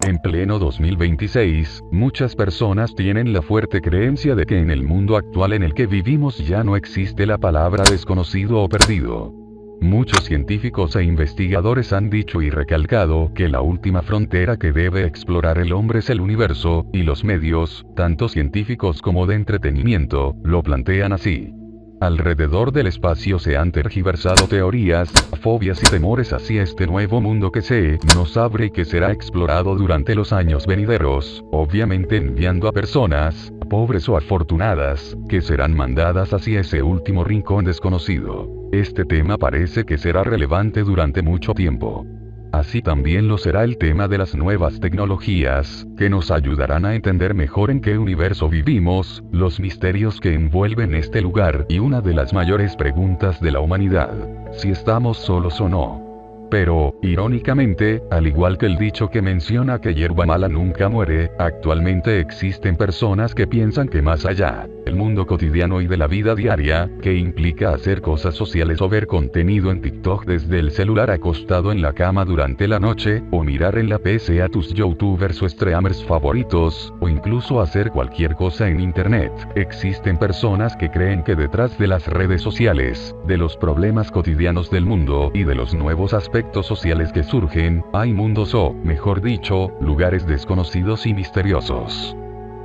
En pleno 2026, muchas personas tienen la fuerte creencia de que en el mundo actual en el que vivimos ya no existe la palabra desconocido o perdido. Muchos científicos e investigadores han dicho y recalcado que la última frontera que debe explorar el hombre es el universo, y los medios, tanto científicos como de entretenimiento, lo plantean así. Alrededor del espacio se han tergiversado teorías, fobias y temores hacia este nuevo mundo que se nos abre y que será explorado durante los años venideros, obviamente enviando a personas, pobres o afortunadas, que serán mandadas hacia ese último rincón desconocido. Este tema parece que será relevante durante mucho tiempo. Así también lo será el tema de las nuevas tecnologías, que nos ayudarán a entender mejor en qué universo vivimos, los misterios que envuelven este lugar y una de las mayores preguntas de la humanidad: si estamos solos o no. Pero, irónicamente, al igual que el dicho que menciona que hierba mala nunca muere, actualmente existen personas que piensan que más allá del mundo cotidiano y de la vida diaria, que implica hacer cosas sociales o ver contenido en TikTok desde el celular acostado en la cama durante la noche, o mirar en la PC a tus youtubers o streamers favoritos, o incluso hacer cualquier cosa en internet, existen personas que creen que detrás de las redes sociales, de los problemas cotidianos del mundo y de los nuevos aspectos sociales que surgen, hay mundos o, mejor dicho, lugares desconocidos y misteriosos.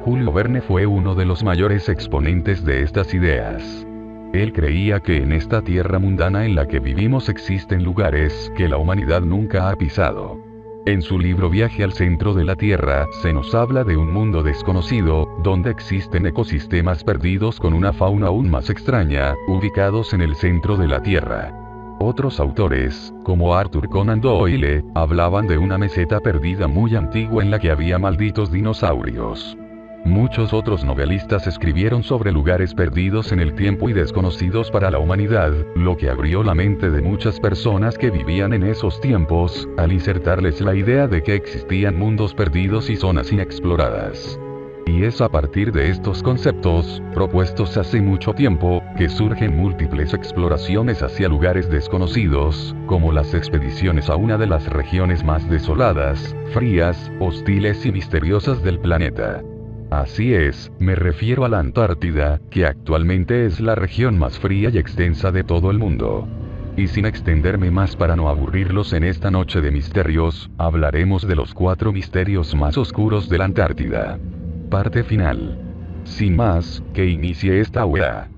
Julio Verne fue uno de los mayores exponentes de estas ideas. Él creía que en esta tierra mundana en la que vivimos existen lugares que la humanidad nunca ha pisado. En su libro Viaje al centro de la Tierra, se nos habla de un mundo desconocido, donde existen ecosistemas perdidos con una fauna aún más extraña, ubicados en el centro de la Tierra. Otros autores, como Arthur Conan Doyle, hablaban de una meseta perdida muy antigua en la que había malditos dinosaurios. Muchos otros novelistas escribieron sobre lugares perdidos en el tiempo y desconocidos para la humanidad, lo que abrió la mente de muchas personas que vivían en esos tiempos, al insertarles la idea de que existían mundos perdidos y zonas inexploradas. Y es a partir de estos conceptos, propuestos hace mucho tiempo, que surgen múltiples exploraciones hacia lugares desconocidos, como las expediciones a una de las regiones más desoladas, frías, hostiles y misteriosas del planeta. Así es, me refiero a la Antártida, que actualmente es la región más fría y extensa de todo el mundo. Y sin extenderme más para no aburrirlos en esta noche de misterios, hablaremos de los 4 misterios más oscuros de la Antártida. Parte final. Sin más, que inicie esta wea.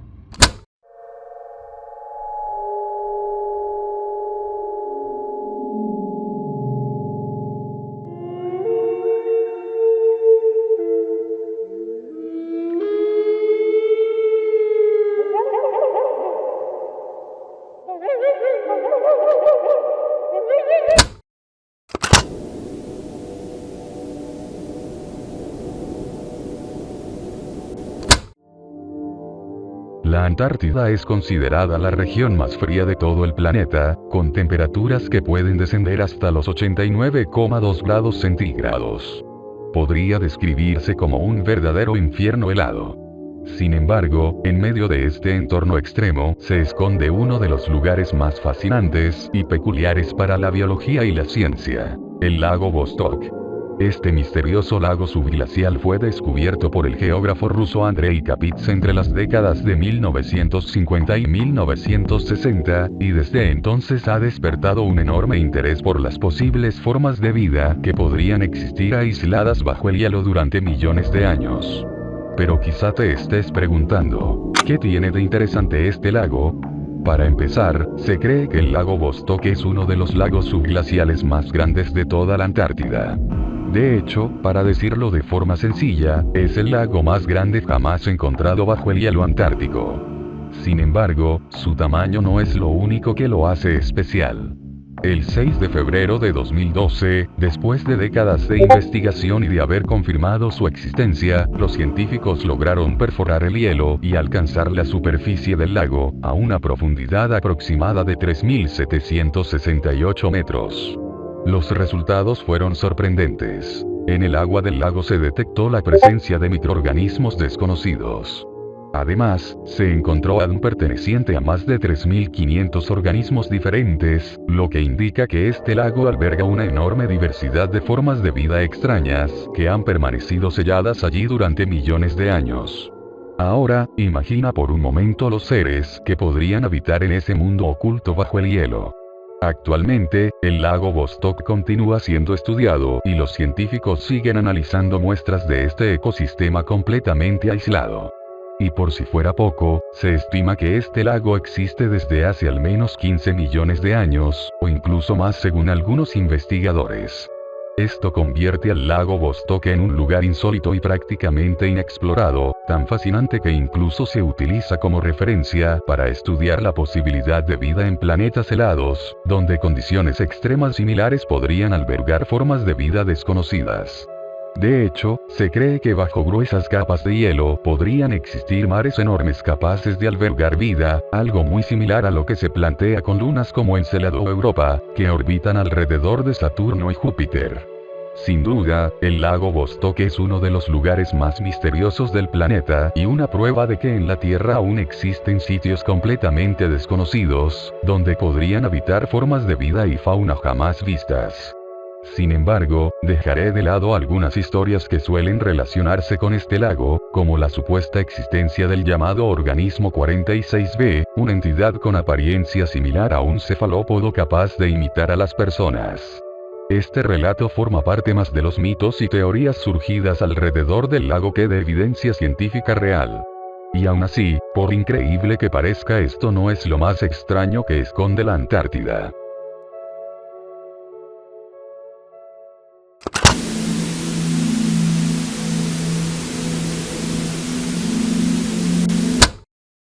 La Antártida es considerada la región más fría de todo el planeta, con temperaturas que pueden descender hasta los 89,2 grados centígrados. Podría describirse como un verdadero infierno helado. Sin embargo, en medio de este entorno extremo, se esconde uno de los lugares más fascinantes y peculiares para la biología y la ciencia: el lago Vostok. Este misterioso lago subglacial fue descubierto por el geógrafo ruso Andrei Kapitz entre las décadas de 1950 y 1960, y desde entonces ha despertado un enorme interés por las posibles formas de vida que podrían existir aisladas bajo el hielo durante millones de años. Pero quizá te estés preguntando, ¿qué tiene de interesante este lago? Para empezar, se cree que el lago Vostok es uno de los lagos subglaciales más grandes de toda la Antártida. De hecho, para decirlo de forma sencilla, es el lago más grande jamás encontrado bajo el hielo antártico. Sin embargo, su tamaño no es lo único que lo hace especial. El 6 de febrero de 2012, después de décadas de investigación y de haber confirmado su existencia, los científicos lograron perforar el hielo y alcanzar la superficie del lago, a una profundidad aproximada de 3.768 metros. Los resultados fueron sorprendentes. En el agua del lago se detectó la presencia de microorganismos desconocidos. Además, se encontró ADN perteneciente a más de 3.500 organismos diferentes, lo que indica que este lago alberga una enorme diversidad de formas de vida extrañas, que han permanecido selladas allí durante millones de años. Ahora, imagina por un momento los seres que podrían habitar en ese mundo oculto bajo el hielo. Actualmente, el lago Vostok continúa siendo estudiado y los científicos siguen analizando muestras de este ecosistema completamente aislado. Y por si fuera poco, se estima que este lago existe desde hace al menos 15 millones de años, o incluso más según algunos investigadores. Esto convierte al lago Vostok en un lugar insólito y prácticamente inexplorado, tan fascinante que incluso se utiliza como referencia para estudiar la posibilidad de vida en planetas helados, donde condiciones extremas similares podrían albergar formas de vida desconocidas. De hecho, se cree que bajo gruesas capas de hielo podrían existir mares enormes capaces de albergar vida, algo muy similar a lo que se plantea con lunas como Encelado o Europa, que orbitan alrededor de Saturno y Júpiter. Sin duda, el lago Vostok es uno de los lugares más misteriosos del planeta y una prueba de que en la Tierra aún existen sitios completamente desconocidos, donde podrían habitar formas de vida y fauna jamás vistas. Sin embargo, dejaré de lado algunas historias que suelen relacionarse con este lago, como la supuesta existencia del llamado organismo 46B, una entidad con apariencia similar a un cefalópodo capaz de imitar a las personas. Este relato forma parte más de los mitos y teorías surgidas alrededor del lago que de evidencia científica real. Y aún así, por increíble que parezca, esto no es lo más extraño que esconde la Antártida.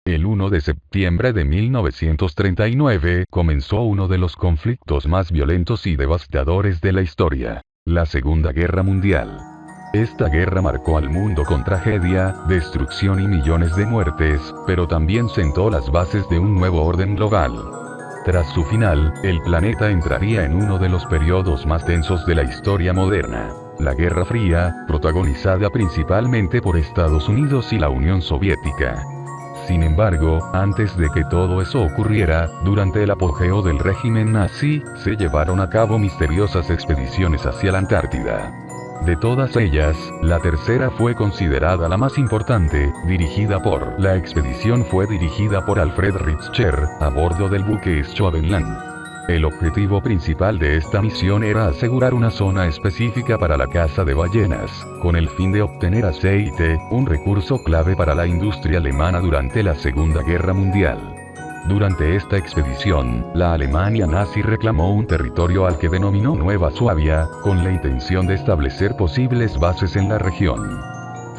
El 1 de septiembre de 1939 comenzó uno de los conflictos más violentos y devastadores de la historia, la Segunda Guerra Mundial. Esta guerra marcó al mundo con tragedia, destrucción y millones de muertes, pero también sentó las bases de un nuevo orden global. Tras su final, el planeta entraría en uno de los periodos más tensos de la historia moderna, la Guerra Fría, protagonizada principalmente por Estados Unidos y la Unión Soviética. Sin embargo, antes de que todo eso ocurriera, durante el apogeo del régimen nazi, se llevaron a cabo misteriosas expediciones hacia la Antártida. De todas ellas, la tercera fue considerada la más importante, La expedición fue dirigida por Alfred Richter, a bordo del buque Schwabenland. El objetivo principal de esta misión era asegurar una zona específica para la caza de ballenas, con el fin de obtener aceite, un recurso clave para la industria alemana durante la Segunda Guerra Mundial. Durante esta expedición, la Alemania nazi reclamó un territorio al que denominó Nueva Suabia, con la intención de establecer posibles bases en la región.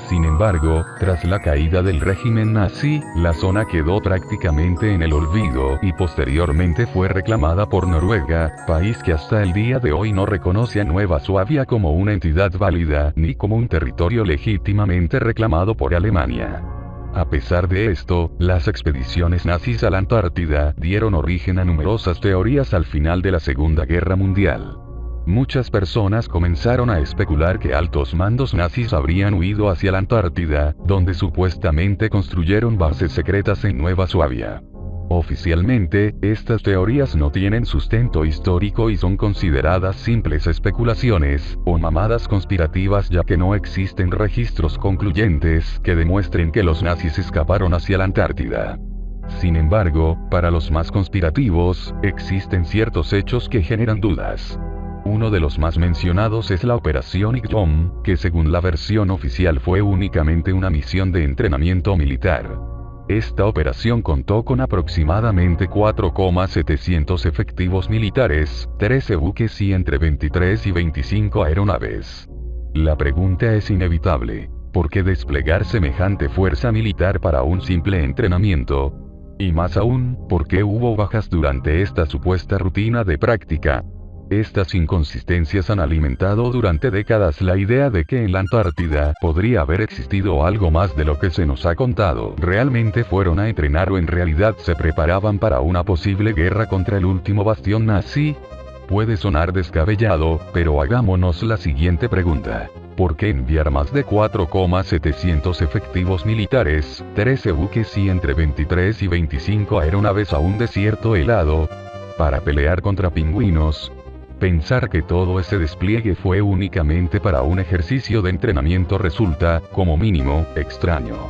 Sin embargo, tras la caída del régimen nazi, la zona quedó prácticamente en el olvido y posteriormente fue reclamada por Noruega, país que hasta el día de hoy no reconoce a Nueva Suabia como una entidad válida ni como un territorio legítimamente reclamado por Alemania. A pesar de esto, las expediciones nazis a la Antártida dieron origen a numerosas teorías al final de la Segunda Guerra Mundial. Muchas personas comenzaron a especular que altos mandos nazis habrían huido hacia la Antártida, donde supuestamente construyeron bases secretas en Nueva Suabia. Oficialmente, estas teorías no tienen sustento histórico y son consideradas simples especulaciones, o mamadas conspirativas, ya que no existen registros concluyentes que demuestren que los nazis escaparon hacia la Antártida. Sin embargo, para los más conspirativos, existen ciertos hechos que generan dudas. Uno de los más mencionados es la Operación Igdom, que según la versión oficial fue únicamente una misión de entrenamiento militar. Esta operación contó con aproximadamente 4,700 efectivos militares, 13 buques y entre 23 y 25 aeronaves. La pregunta es inevitable: ¿por qué desplegar semejante fuerza militar para un simple entrenamiento? Y más aún, ¿por qué hubo bajas durante esta supuesta rutina de práctica? Estas inconsistencias han alimentado durante décadas la idea de que en la Antártida podría haber existido algo más de lo que se nos ha contado. ¿Realmente fueron a entrenar o en realidad se preparaban para una posible guerra contra el último bastión nazi? Puede sonar descabellado, pero hagámonos la siguiente pregunta. ¿Por qué enviar más de 4,700 efectivos militares, 13 buques y entre 23 y 25 aeronaves a un desierto helado? ¿Para pelear contra pingüinos? Pensar que todo ese despliegue fue únicamente para un ejercicio de entrenamiento resulta, como mínimo, extraño.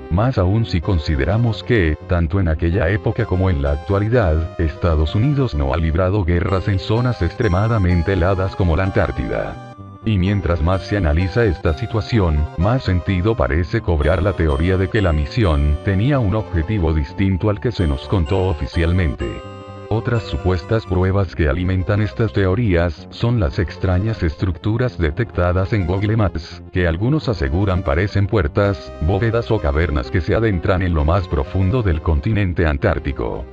Más aún si consideramos que, tanto en aquella época como en la actualidad, Estados Unidos no ha librado guerras en zonas extremadamente heladas como la Antártida. Y mientras más se analiza esta situación, más sentido parece cobrar la teoría de que la misión tenía un objetivo distinto al que se nos contó oficialmente. Otras supuestas pruebas que alimentan estas teorías son las extrañas estructuras detectadas en Google Maps, que algunos aseguran parecen puertas, bóvedas o cavernas que se adentran en lo más profundo del continente antártico.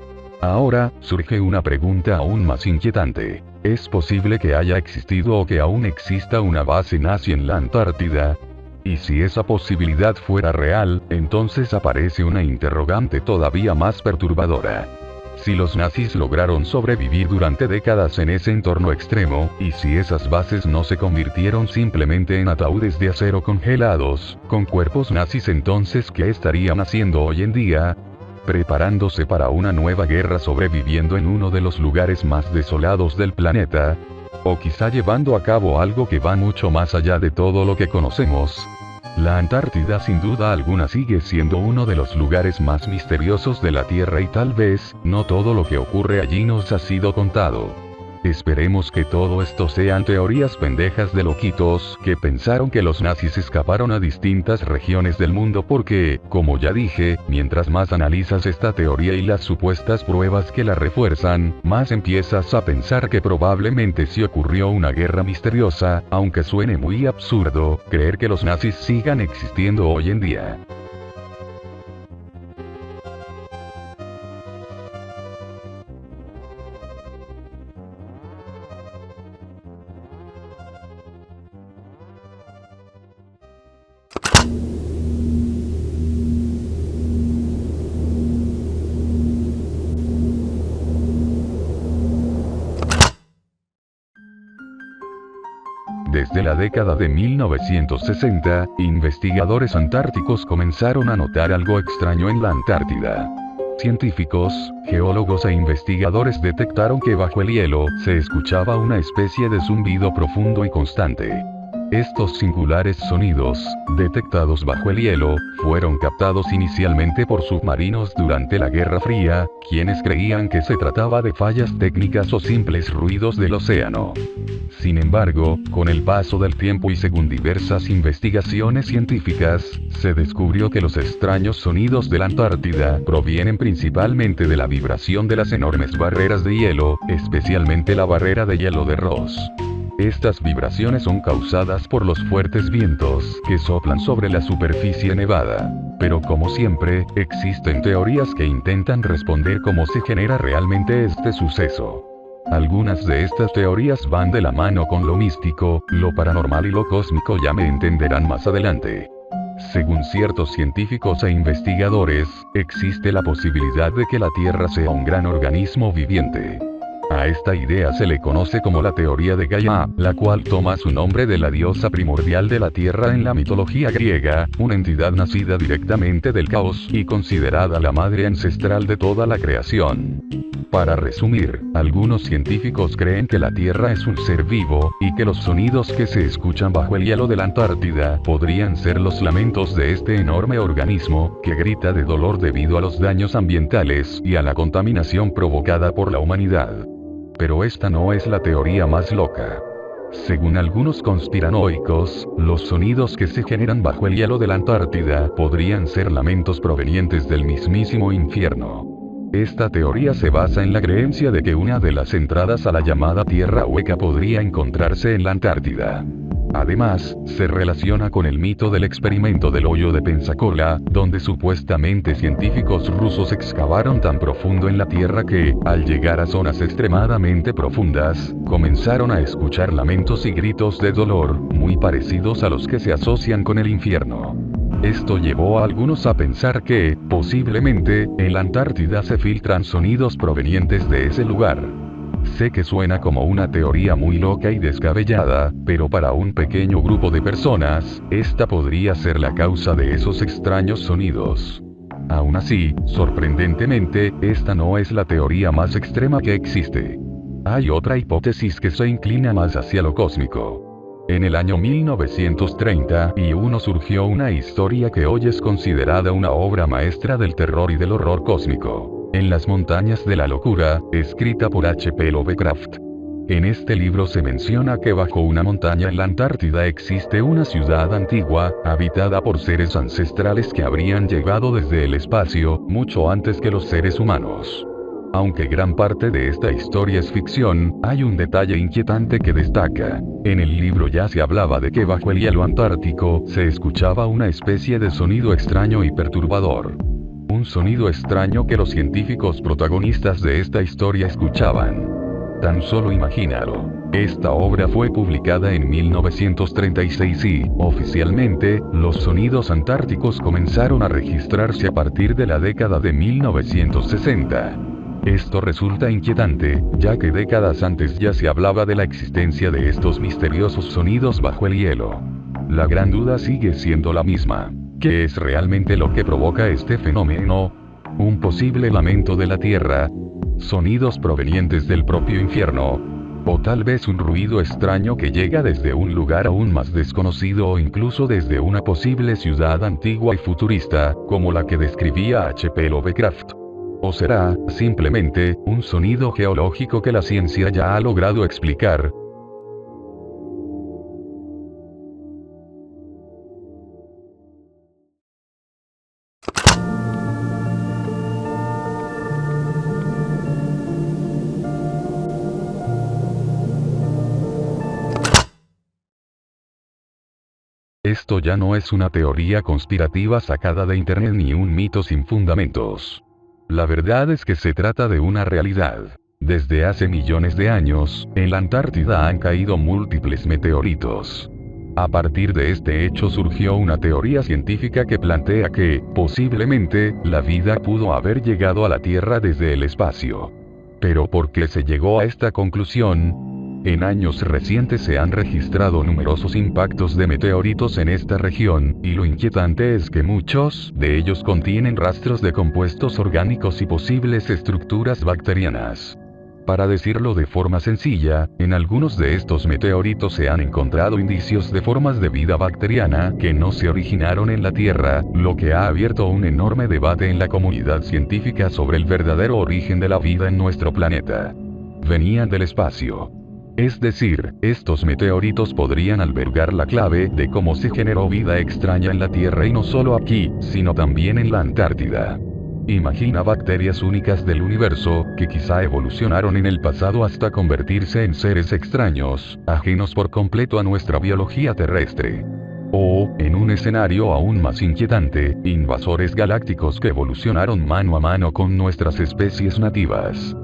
Ahora, surge una pregunta aún más inquietante. ¿Es posible que haya existido o que aún exista una base nazi en la Antártida? Y si esa posibilidad fuera real, entonces aparece una interrogante todavía más perturbadora. Si los nazis lograron sobrevivir durante décadas en ese entorno extremo, y si esas bases no se convirtieron simplemente en ataúdes de acero congelados, con cuerpos nazis, entonces ¿qué estarían haciendo hoy en día? ¿Preparándose para una nueva guerra, sobreviviendo en uno de los lugares más desolados del planeta? ¿O quizá llevando a cabo algo que va mucho más allá de todo lo que conocemos? La Antártida sin duda alguna sigue siendo uno de los lugares más misteriosos de la Tierra y tal vez, no todo lo que ocurre allí nos ha sido contado. Esperemos que todo esto sean teorías pendejas de loquitos que pensaron que los nazis escaparon a distintas regiones del mundo porque, como ya dije, mientras más analizas esta teoría y las supuestas pruebas que la refuerzan, más empiezas a pensar que probablemente sí ocurrió una guerra misteriosa, aunque suene muy absurdo creer que los nazis sigan existiendo hoy en día. Desde la década de 1960, investigadores antárticos comenzaron a notar algo extraño en la Antártida. Científicos, geólogos e investigadores detectaron que bajo el hielo se escuchaba una especie de zumbido profundo y constante. Estos singulares sonidos, detectados bajo el hielo, fueron captados inicialmente por submarinos durante la Guerra Fría, quienes creían que se trataba de fallas técnicas o simples ruidos del océano. Sin embargo, con el paso del tiempo y según diversas investigaciones científicas, se descubrió que los extraños sonidos de la Antártida provienen principalmente de la vibración de las enormes barreras de hielo, especialmente la barrera de hielo de Ross. Estas vibraciones son causadas por los fuertes vientos que soplan sobre la superficie nevada. Pero como siempre, existen teorías que intentan responder cómo se genera realmente este suceso. Algunas de estas teorías van de la mano con lo místico, lo paranormal y lo cósmico, ya me entenderán más adelante. Según ciertos científicos e investigadores, existe la posibilidad de que la Tierra sea un gran organismo viviente. A esta idea se le conoce como la teoría de Gaia, la cual toma su nombre de la diosa primordial de la Tierra en la mitología griega, una entidad nacida directamente del caos y considerada la madre ancestral de toda la creación. Para resumir, algunos científicos creen que la Tierra es un ser vivo, y que los sonidos que se escuchan bajo el hielo de la Antártida podrían ser los lamentos de este enorme organismo, que grita de dolor debido a los daños ambientales y a la contaminación provocada por la humanidad. Pero esta no es la teoría más loca. Según algunos conspiranoicos, los sonidos que se generan bajo el hielo de la Antártida podrían ser lamentos provenientes del mismísimo infierno. Esta teoría se basa en la creencia de que una de las entradas a la llamada Tierra Hueca podría encontrarse en la Antártida. Además, se relaciona con el mito del experimento del hoyo de Pensacola, donde supuestamente científicos rusos excavaron tan profundo en la Tierra que, al llegar a zonas extremadamente profundas, comenzaron a escuchar lamentos y gritos de dolor, muy parecidos a los que se asocian con el infierno. Esto llevó a algunos a pensar que, posiblemente, en la Antártida se filtran sonidos provenientes de ese lugar. Sé que suena como una teoría muy loca y descabellada, pero para un pequeño grupo de personas, esta podría ser la causa de esos extraños sonidos. Aún así, sorprendentemente, esta no es la teoría más extrema que existe. Hay otra hipótesis que se inclina más hacia lo cósmico. En el año 1931 surgió una historia que hoy es considerada una obra maestra del terror y del horror cósmico. En las montañas de la locura, escrita por H.P. Lovecraft. En este libro se menciona que bajo una montaña en la Antártida existe una ciudad antigua, habitada por seres ancestrales que habrían llegado desde el espacio, mucho antes que los seres humanos. Aunque gran parte de esta historia es ficción, hay un detalle inquietante que destaca. En el libro ya se hablaba de que bajo el hielo antártico se escuchaba una especie de sonido extraño y perturbador. Un sonido extraño que los científicos protagonistas de esta historia escuchaban. Tan solo imagínalo. Esta obra fue publicada en 1936 y, oficialmente, los sonidos antárticos comenzaron a registrarse a partir de la década de 1960. Esto resulta inquietante, ya que décadas antes ya se hablaba de la existencia de estos misteriosos sonidos bajo el hielo. La gran duda sigue siendo la misma. ¿Qué es realmente lo que provoca este fenómeno? ¿Un posible lamento de la Tierra? ¿Sonidos provenientes del propio infierno? ¿O tal vez un ruido extraño que llega desde un lugar aún más desconocido o incluso desde una posible ciudad antigua y futurista, como la que describía H.P. Lovecraft? ¿O será, simplemente, un sonido geológico que la ciencia ya ha logrado explicar? Esto ya no es una teoría conspirativa sacada de internet ni un mito sin fundamentos. La verdad es que se trata de una realidad. Desde hace millones de años, en la Antártida han caído múltiples meteoritos. A partir de este hecho surgió una teoría científica que plantea que, posiblemente, la vida pudo haber llegado a la Tierra desde el espacio. ¿Pero por qué se llegó a esta conclusión? En años recientes se han registrado numerosos impactos de meteoritos en esta región, y lo inquietante es que muchos de ellos contienen rastros de compuestos orgánicos y posibles estructuras bacterianas. Para decirlo de forma sencilla, en algunos de estos meteoritos se han encontrado indicios de formas de vida bacteriana que no se originaron en la Tierra, lo que ha abierto un enorme debate en la comunidad científica sobre el verdadero origen de la vida en nuestro planeta. Venían del espacio. Es decir, estos meteoritos podrían albergar la clave de cómo se generó vida extraña en la Tierra y no solo aquí, sino también en la Antártida. Imagina bacterias únicas del universo, que quizá evolucionaron en el pasado hasta convertirse en seres extraños, ajenos por completo a nuestra biología terrestre. O, en un escenario aún más inquietante, invasores galácticos que evolucionaron mano a mano con nuestras especies nativas.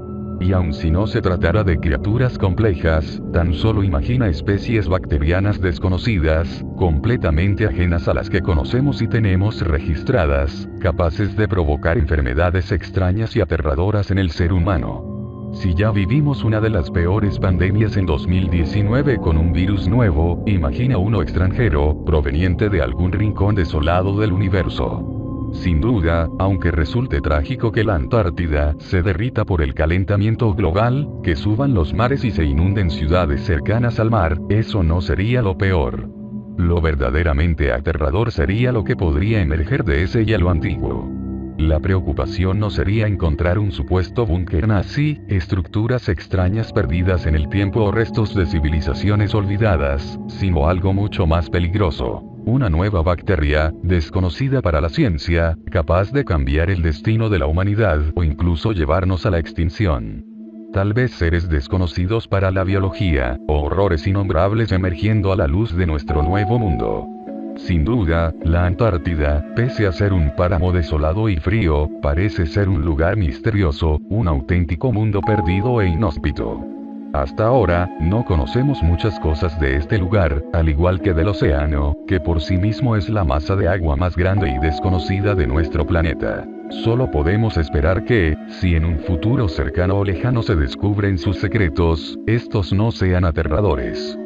Y aun si no se tratara de criaturas complejas, tan solo imagina especies bacterianas desconocidas, completamente ajenas a las que conocemos y tenemos registradas, capaces de provocar enfermedades extrañas y aterradoras en el ser humano. Si ya vivimos una de las peores pandemias en 2019 con un virus nuevo, imagina uno extranjero, proveniente de algún rincón desolado del universo. Sin duda, aunque resulte trágico que la Antártida se derrita por el calentamiento global, que suban los mares y se inunden ciudades cercanas al mar, eso no sería lo peor. Lo verdaderamente aterrador sería lo que podría emerger de ese hielo antiguo. La preocupación no sería encontrar un supuesto búnker nazi, estructuras extrañas perdidas en el tiempo o restos de civilizaciones olvidadas, sino algo mucho más peligroso. Una nueva bacteria, desconocida para la ciencia, capaz de cambiar el destino de la humanidad o incluso llevarnos a la extinción. Tal vez seres desconocidos para la biología, o horrores innombrables emergiendo a la luz de nuestro nuevo mundo. Sin duda, la Antártida, pese a ser un páramo desolado y frío, parece ser un lugar misterioso, un auténtico mundo perdido e inhóspito. Hasta ahora, no conocemos muchas cosas de este lugar, al igual que del océano, que por sí mismo es la masa de agua más grande y desconocida de nuestro planeta. Solo podemos esperar que, si en un futuro cercano o lejano se descubren sus secretos, estos no sean aterradores.